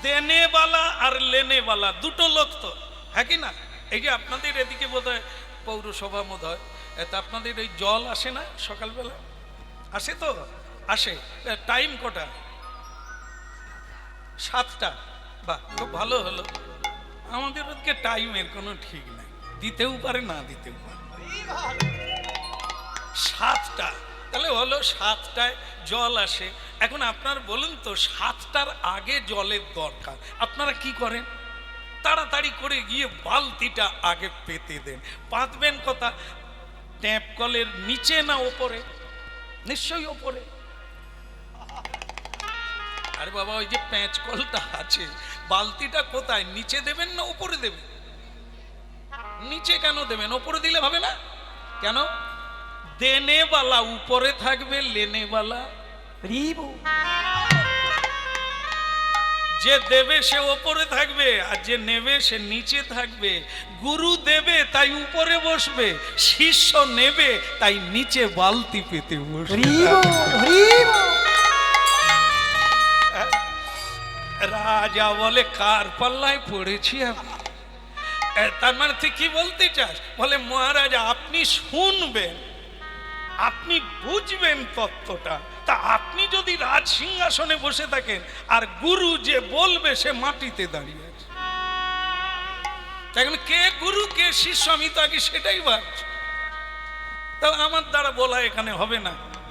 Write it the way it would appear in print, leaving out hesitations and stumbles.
দেনেওয়ালা আর লেনেওয়ালা দুটো লোক তো, হ্যাঁ কি না? এই যে আপনাদের এদিকে বোধহয় পৌরসভা বোধ হয়, তা আপনাদের ওই জল আসে না সকালবেলা? আসে তো? আসে। টাইম কটা? 7টা। বাহ, খুব ভালো হলো। আমাদের ওদিকে টাইমের কোনো ঠিক নাই, দিতেও পারে না দিতেও পারে। 7টা, তাহলে হলো 7টায় জল আসে। এখন আপনারা বলুন তো, 7টার আগে জলের দরকার, আপনারা কি করেন? তাড়াতাড়ি করে গিয়ে বালতিটা আগে পেতে দেন। পাতবেন কথা, ট্যাপ কলের নিচে না ওপরে? নিশ্চয়ই ওপরে। আরে বাবা, ওই যে প্যাঁচ কলটা আছে, বালতিটা কোথায়? নিচে দেবেন না ওপরে দেবেন? নিচে কেন দেবেন? ওপরে দিলে হবে না কেন? দেনেওয়ালা উপরে থাকবে, লেনেওয়ালা যে দেবে সে ওপরে থাকবে, আর যে নেবে সে নিচে থাকবে। গুরু দেবে তাই উপরে বসবে, শিষ্য নেবে তাই নিচে বালতি পেতে বসবে। রাজা বলে, কার পাল্লায় পড়েছি আমি? তার মানে তুই কি বলতে চাস? বলে, মহারাজ আপনি শুনবেন, আপনি বুঝবেন তত্ত্বটা। তা আপনি যদি রাজ সিংহাসনে বসে থাকেন, আর গুরু যে বলবে সে মাটিতে দাঁড়িয়ে আছে, এখন কে গুরু কে শিষ্য আমি তো আগে সেটাই ভাবছি। তা আমার দ্বারা বলা এখানে হবে না।